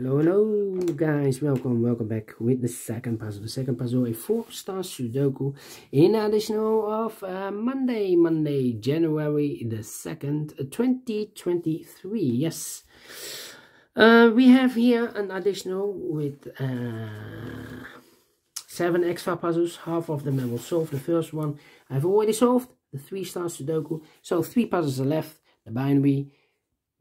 Hello guys, welcome back with the second puzzle. The second puzzle, a 4-star Sudoku in additional of Monday, January the 2nd, 2023. Yes, we have here an additional with 7 extra puzzles. Half of them I will solve. The first one I've already solved, the 3-star Sudoku. So 3 puzzles are left: the binary,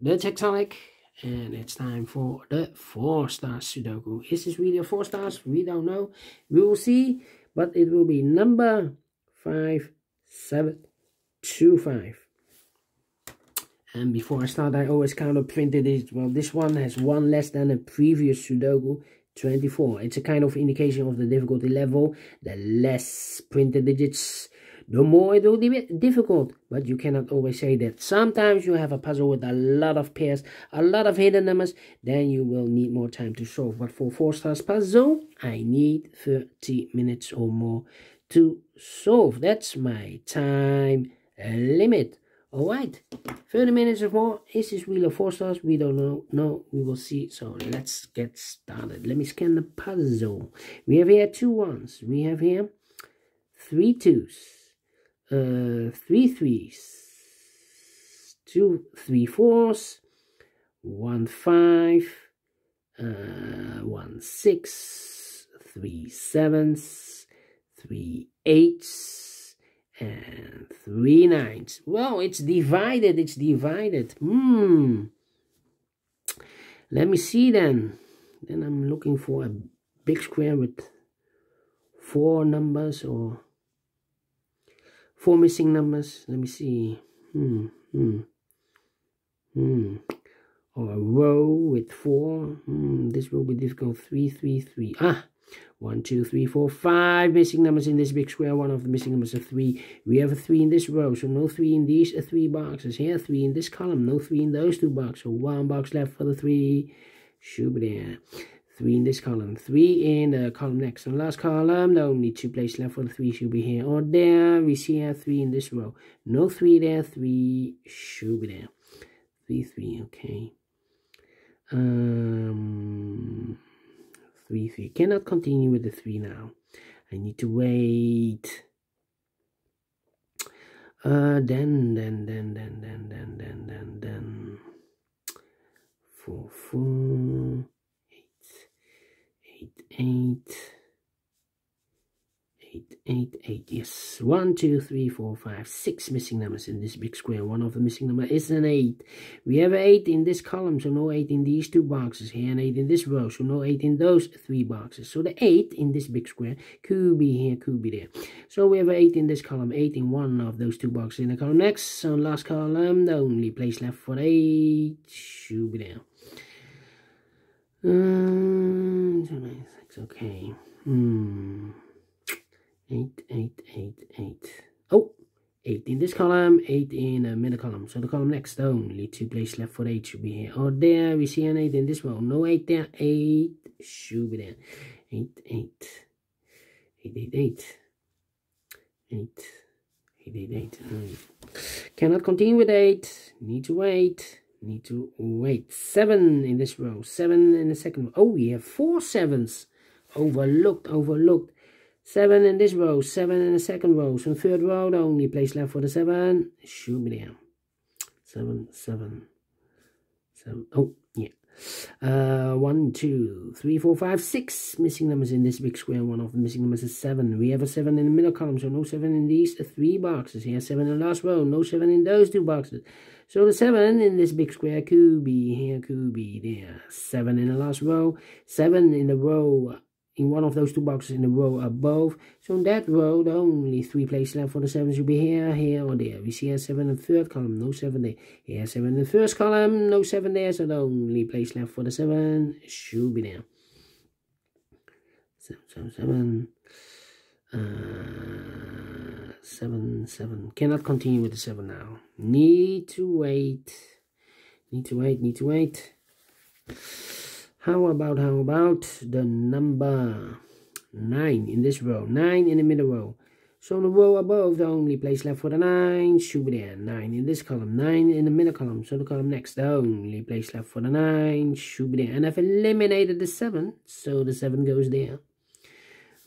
the tectonic, and it's time for the 4-star Sudoku. Is this really a 4 stars? We don't know. We will see. But it will be number 5725. And before I start, I always kind of printed it. Well, this one has 1 less than the previous Sudoku, 24. It's a kind of indication of the difficulty level. The less printed digits, the more it will be difficult. But you cannot always say that. Sometimes you have a puzzle with a lot of pairs, a lot of hidden numbers, then you will need more time to solve. But for 4 stars puzzle, I need 30 minutes or more to solve. That's my time limit. Alright, 30 minutes or more. Is this really a 4 stars? We don't know. No, we will see. So let's get started. Let me scan the puzzle. We have here 2 1s. We have here 3 2s. 3 3s, 2 3 4s, 1 5, 1 6, 3 7s, 3 8s, and 3 9s. Well, it's divided. Let me see then. Then I'm looking for a big square with 4 numbers or 4 missing numbers. Let me see. Or a row with 4. This will be difficult. 3 3 3. 1 2 3 4 5 missing numbers in this big square. One of the missing numbers is 3. We have a 3 in this row, so no 3 in these 3 boxes. Here 3 in this column, no 3 in those 2 boxes. So 1 box left for the 3. Should be there. 3 in this column, 3 in the column next. And last column, the only 2 places left for the 3 should be here or there. We see here 3 in this row. No 3 there, 3 should be there. 3 3, okay. 3 3. Cannot continue with the 3 now. I need to wait. Then 4 4. 8. Yes, 1 2 3 4 5 6 missing numbers in this big square. One of the missing numbers is an 8. We have an 8 in this column, so no 8 in these 2 boxes. Here an 8 in this row, so no 8 in those 3 boxes. So the 8 in this big square could be here, could be there. So we have an 8 in this column, 8 in one of those 2 boxes in the column next. So last column, the only place left for 8 should be there. Okay. 8. Oh, 8 in this column, 8 in the middle column. So the column next, only 2 places left for 8 should be here or there. We see an 8 in this row. No 8 there. 8 should be there. 8. 8. Cannot continue with 8. Need to wait. 7 in this row, 7 in the second row. Oh, we have 4 7s. Overlooked. 7 in this row, 7 in the second row. So third row, the only place left for the 7 should be there. 7. Oh, yeah. 1 2 3 4 5 6 missing numbers in this big square. One of the missing numbers is 7. We have a 7 in the middle column, so no 7 in these 3 boxes. Here 7 in the last row, no 7 in those 2 boxes. So the 7 in this big square could be here, could be there. 7 in the last row, 7 in the row, in one of those 2 boxes in the row above. So in that row, the only 3 places left for the 7 should be here, or there. We see here 7 in the third column, no 7 there. Here 7 in the first column, no 7 there. So the only place left for the 7 should be there. 7. 7. Cannot continue with the 7 now. Need to wait. How about the number 9 in this row? 9 in the middle row. So in the row above, the only place left for the 9 should be there. 9 in this column, 9 in the middle column. So the column next, the only place left for the 9 should be there. And I've eliminated the 7, so the 7 goes there.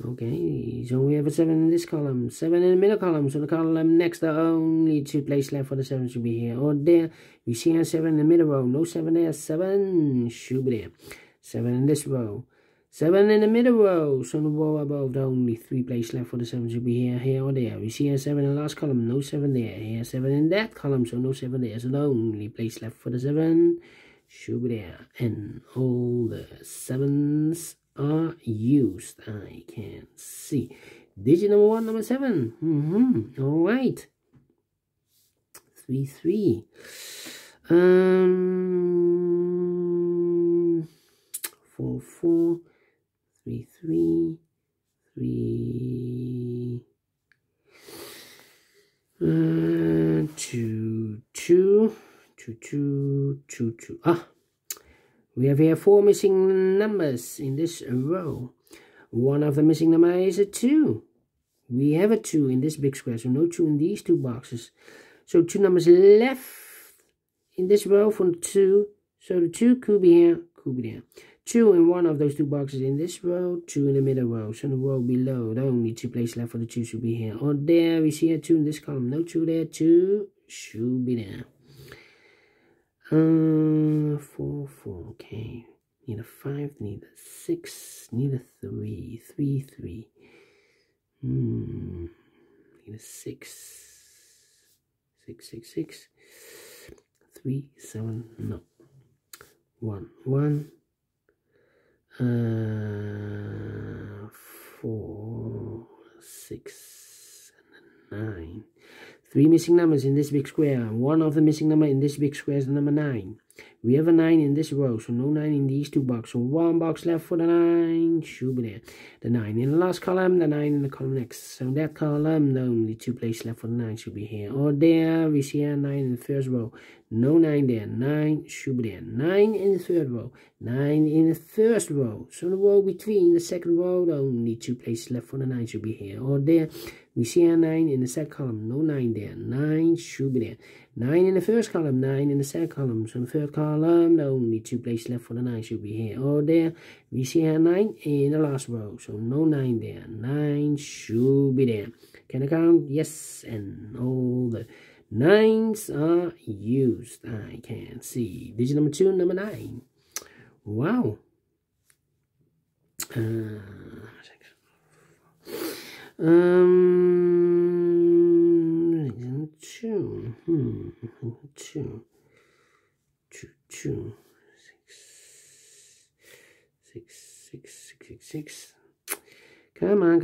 Okay, so we have a 7 in this column, 7 in the middle column. So the column next, the only 2 places left for the 7 should be here or there. We see a 7 in the middle row, no 7 there, 7 should be there. 7 in this row. 7 in the middle row, so the row above, the only 3 places left for the 7 should be here or there. We see a 7 in the last column, no 7 there. Here 7 in that column, so no 7 there. So the only place left for the 7 should be there. And all the 7s are used. I can see. Digit number 1, number 7. All right. 3, 3. 4, 4. 3, 3, 3, 2, 2, 2, 2, 2, 2. We have here 4 missing numbers in this row. One of the missing numbers is a 2. We have a 2 in this big square, so no 2 in these 2 boxes. So 2 numbers left in this row from 2. So the 2 could be here, could be there. 2 in one of those 2 boxes in this row, 2 in the middle row. So the row below, the only 2 places left for the 2 should be here or there. We see a 2 in this column, no 2 there, 2 should be there. 4, 4, okay. Need a 5, need a 6, need a 3, 3, 3. Need a 6, 6, 6, 6. 3, 7, no. 1, 1. 4, 6, and 9. 3 missing numbers in this big square. One of the missing number in this big square is the number 9. We have a 9 in this row, so no 9 in these 2 boxes. So 1 box left for the 9 should be there. The 9 in the last column, the 9 in the column next. So in that column, the only 2 places left for the 9 should be here or there. We see a 9 in the first row. No 9 there. 9 should be there. 9 in the third row. 9 in the first row. So the row between the second row, the only 2 places left for the 9 should be here or there. We see a 9 in the second column. No 9 there. 9 should be there. 9 in the first column. 9 in the second column. So in the third column, the only 2 places left for the 9 should be here or there. We see a 9 in the last row. So no 9 there. 9 should be there. Can I count? Yes. And all the 9s are used. I can see. Digit number 2, number 9. Wow. 2. 2. 2. 6, 6, 6, 6, 6. Come on.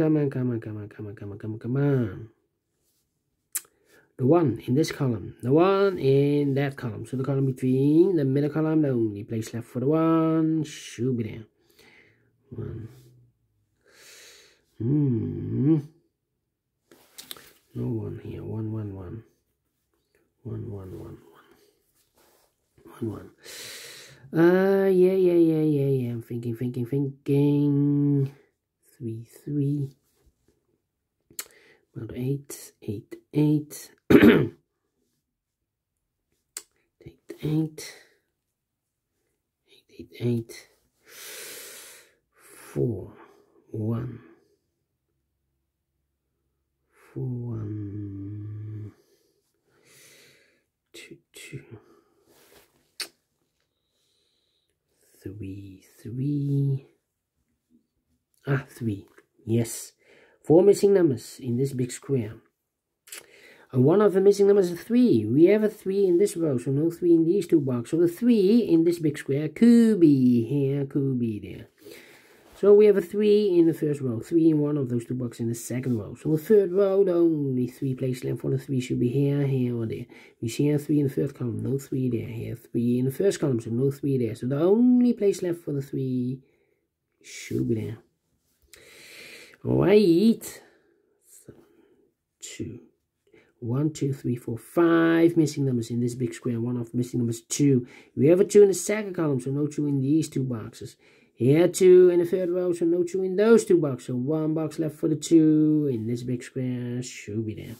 The 1 in this column, the 1 in that column. So the column between the middle column, the only place left for the 1 should be there. 1. No 1 here. 1, 1, 1. 1, 1, 1, 1. 1, 1. Yeah. I'm thinking. 3, 3. About 8, 8, 8. 8, 8. 8, 8. 4, 1. 4, 1. 2, 2. 3, 3. 3. Yes. 4 missing numbers in this big square. And one of the missing numbers is 3. We have a 3 in this row, so no 3 in these 2 boxes. So the 3 in this big square could be here, could be there. So we have a 3 in the first row, 3 in one of those 2 boxes in the second row. So the third row, the only 3 places left for the 3 should be here, here, or there. We see a 3 in the third column, no 3 there. Here, 3 in the first column, so no 3 there. So the only place left for the 3 should be there. Alright. 2. 1, 2, 3, 4, 5 missing numbers in this big square. One of the missing numbers 2. We have a 2 in the second column, so no 2 in these 2 boxes. Here 2 in the third row, so no 2 in those 2 boxes. So 1 box left for the 2 in this big square, should be there.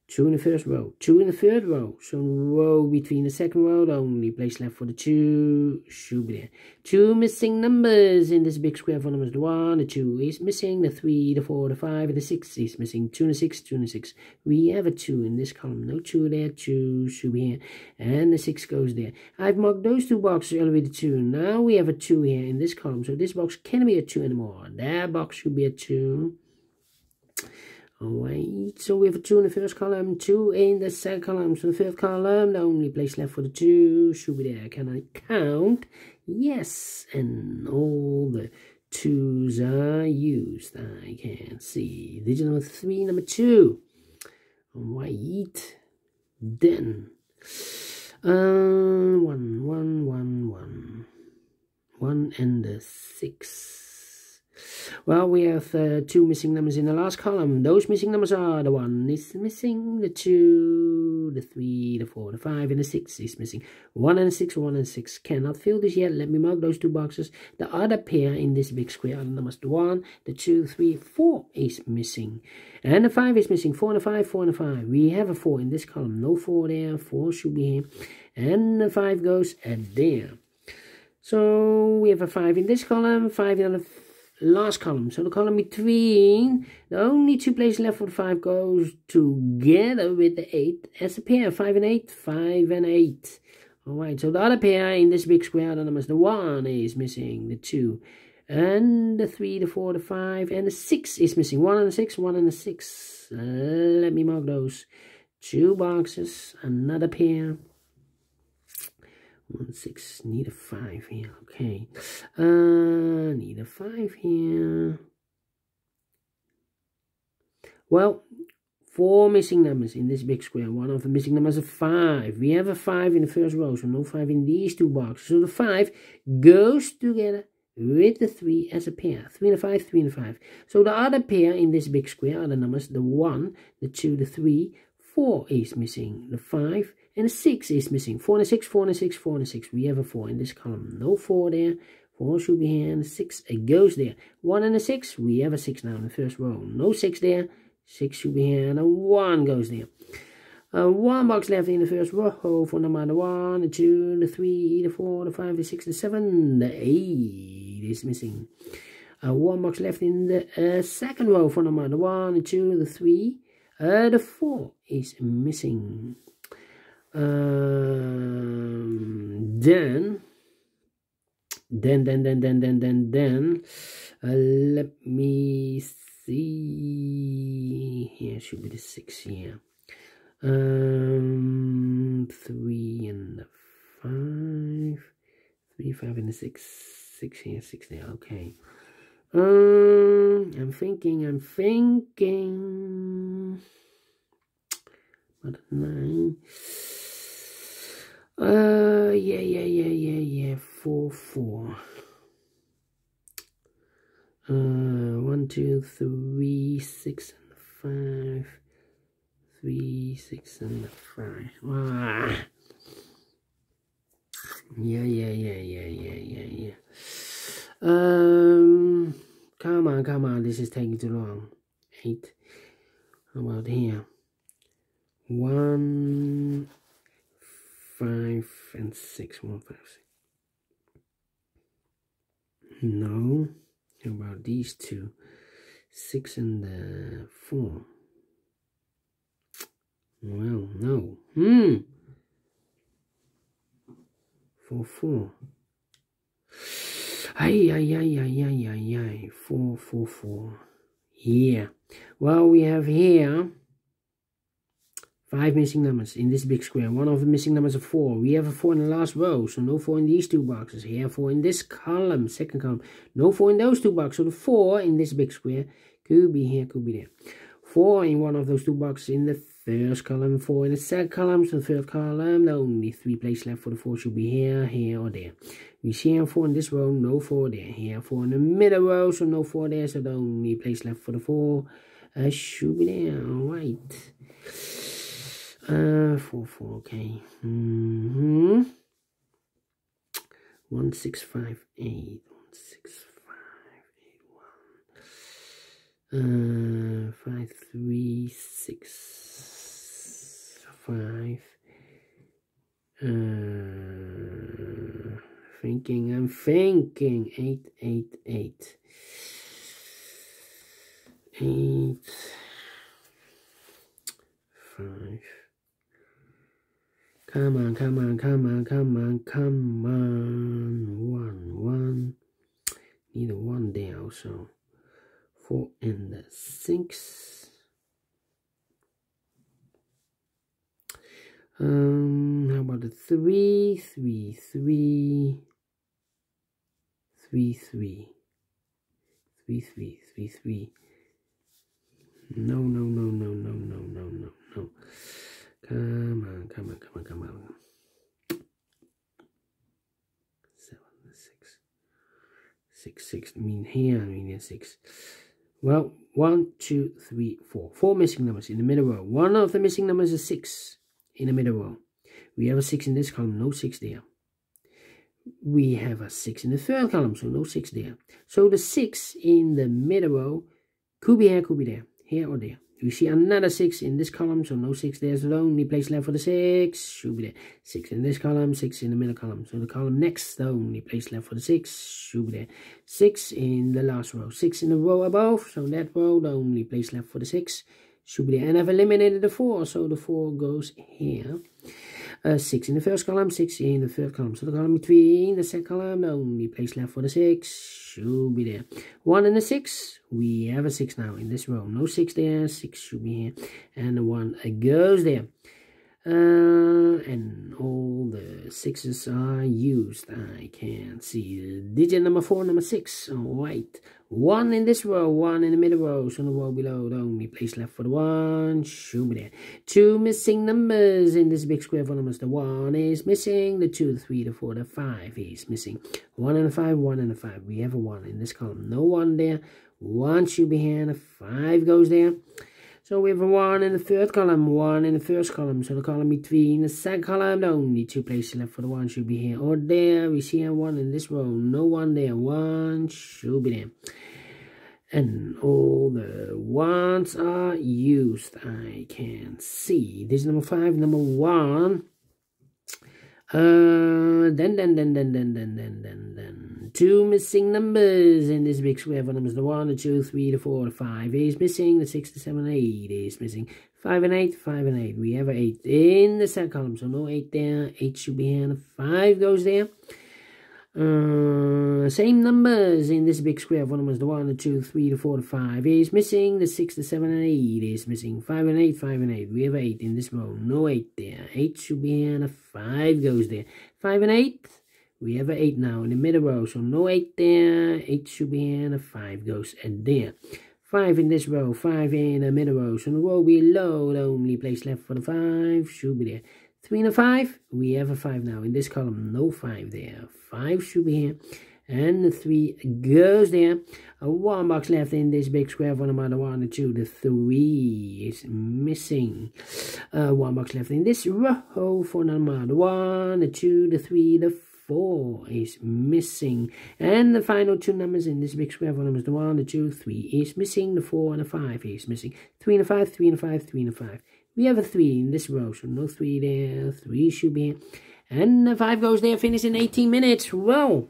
2 in the first row, 2 in the third row, so row between the second row, the only place left for the 2 should be there. 2 missing numbers in this big square for numbers. The 1, the 2 is missing, the 3, the 4, the 5, and the 6 is missing. 2 and the 6, 2 and the 6. We have a 2 in this column, no 2 there, 2 should be here, and the 6 goes there. I've marked those 2 boxes earlier with the 2. Now we have a 2 here in this column, so this box can't be a 2 anymore. That box should be a 2. Alright, so we have a 2 in the first column, 2 in the second column. So the third column, the only place left for the 2 should be there. Can I count? Yes, and all the 2's are used. I can see digit number 3, number 2. Alright, then 1, 1, 1, 1. 1 and the 6. Well, we have 2 missing numbers in the last column. Those missing numbers are the 1 is missing, the 2, the 3, the 4, the 5, and the 6 is missing. 1 and 6, 1 and 6. Cannot fill this yet. Let me mark those 2 boxes. The other pair in this big square are the numbers. The 1, the 2, 3, 4 is missing. And the 5 is missing. 4 and the 5, 4 and the 5. We have a 4 in this column. No 4 there. 4 should be here. And the 5 goes there. So we have a 5 in this column, 5 in the last column. So the column between, the only 2 places left for the 5 goes together with the 8 as a pair. 5 and 8, 5 and 8. Alright, so the other pair in this big square, the numbers, the 1 is missing, the 2, and the 3, the 4, the 5, and the 6 is missing. 1 and the 6, 1 and the 6. Let me mark those 2 boxes, another pair. 1, 6, need a 5 here, okay. Need a 5 here. Well, 4 missing numbers in this big square. One of the missing numbers is 5. We have a 5 in the first row, so no 5 in these 2 boxes. So the 5 goes together with the 3 as a pair. 3 and a 5, 3 and a 5. So the other pair in this big square are the numbers, the 1, the 2, the 3, 4 is missing, the 5, and the 6 is missing. 4 and a 6, 4 and a 6, 4 and a 6. We have a 4 in this column. No 4 there. 4 should be here, and the 6 it goes there. 1 and a 6. We have a 6 now in the first row. No 6 there. 6 should be here, and a 1 goes there. 1 box left in the first row for number the 1, the 2, the 3, the 4, the 5, the 6, the 7, the 8 is missing. 1 box left in the second row for number the 1, the 2, the 3, the 4 is missing. Then let me see. Here should be the 6 here. 3 and the 5, 3, 5 and the 6, 6 here, 6 there. Okay. I'm thinking. What 9? Yeah. 4, 4. 1, 2, 3, 6 and 5. 3, 6 and 5. Yeah. Come on. This is taking too long. 8. How about here? 1, 5 and 6. 1, 5, 6. No. How about these 2? 6 and 4. Well, no. 4, 4. 4. Yeah. Well, we have here 5 missing numbers in this big square. One of the missing numbers is 4. We have a 4 in the last row, so no 4 in these 2 boxes. Here, 4 in this column, second column. No 4 in those 2 boxes. So the 4 in this big square could be here, could be there. 4 in one of those 2 boxes in the first column, 4 in the second column, so the third column. The only 3 places left for the 4 should be here, or there. We see here 4 in this row, no 4 there. Here 4 in the middle row, so no 4 there. So the only place left for the 4 should be there. Alright. 4, 4, okay. 1, 6, 5, 8. 1, 6, 5, 8, 1. 5, 3, 6, 5. I'm thinking. 8, 8, 8. 8, 5. Come on. 1. Need a 1 there also. 4 and the 6. How about the 3, 3, 3, 3, 3, 3, 3, 3, 3. No. Come on. 7, 6. 6. I mean here 6. Well, 1, 2, 3, 4. 4 missing numbers in the middle row. One of the missing numbers is 6 in the middle row. We have a 6 in this column, no 6 there. We have a 6 in the third column, so no 6 there. So the 6 in the middle row could be here, could be there, here or there. We see another 6 in this column, so no 6 there. So the only place left for the 6 should be there. 6 in this column, 6 in the middle column. So the column next, the only place left for the 6 should be there. 6 in the last row, 6 in the row above. So that row, the only place left for the 6 should be there. And I've eliminated the 4, so the 4 goes here. 6 in the first column, 6 in the third column. So the column between the second column, the only place left for the 6 should be there. 1 and the 6, we have a 6 now in this row. No 6 there, 6 should be here. And the 1 goes there. And all the 6s are used. I can see digit number 4, number 6. Alright. 1 in this row, 1 in the middle row. So the row below, the only place left for the 1 should be there. 2 missing numbers in this big square for numbers. The 1 is missing. The 2, the 3, the 4, the 5 is missing. 1 and a 5, 1 and a 5. We have a 1 in this column. No 1 there. 1 should be here. And a 5 goes there. So we have a 1 in the third column, 1 in the first column. So the column between the second column, the only 2 places left for the 1 should be here or there. We see a 1 in this row, no 1 there, 1 should be there. And all the 1s are used. I can see. This is number 5, number 1. Then 2 missing numbers in this big square for numbers. The 1, the 2, 3, the 4, the 5 is missing. The 6, the 7, 8 is missing. 5 and 8, 5 and 8. We have an 8 in the second column, so no 8 there. 8 should be here, and the 5 goes there. Same numbers in this big square for numbers. The 1, the 2, 3, the 4, the 5 is missing. The 6, the 7, and 8 is missing. 5 and 8, 5 and 8. We have 8 in this row. No 8 there. 8 should be here and a 5 goes there. 5 and 8. We have an 8 now in the middle row. So no 8 there. 8 should be here and a 5 goes there. 5 in this row. 5 in the middle row. So the row below, the only place left for the 5 should be there. 3 and a 5, we have a 5 now. In this column, no 5 there. 5 should be here. And the 3 goes there. A 1 box left in this big square for number 1, the 2, the 3 is missing. 1 box left in this row for number 1, the 2, the 3, the 4 is missing. And the final 2 numbers in this big square for numbers, the 1, the 2, 3 is missing. The 4 and the 5 is missing. 3 and a 5, 3 and a 5, 3 and a 5. We have a 3 in this row, so no 3 there. 3 should be here. And the 5 goes there, finish in 18 minutes. Well,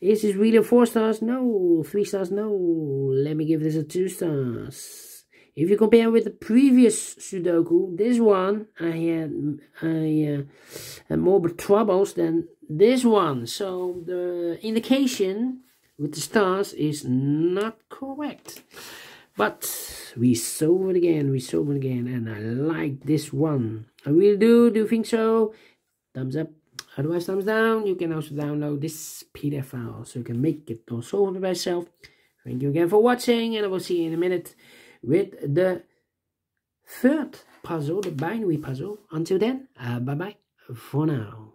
is this really a 4 stars? No. 3 stars? No. Let me give this a 2 stars. If you compare with the previous Sudoku, this one, I had more troubles than this one. So the indication with the stars is not correct. But we solve it again, and I like this one. I really do. Do you think so? Thumbs up. Otherwise, thumbs down. You can also download this PDF file so you can make it or solve it by yourself. Thank you again for watching, and I will see you in a minute with the third puzzle, the binary puzzle. Until then, bye-bye for now.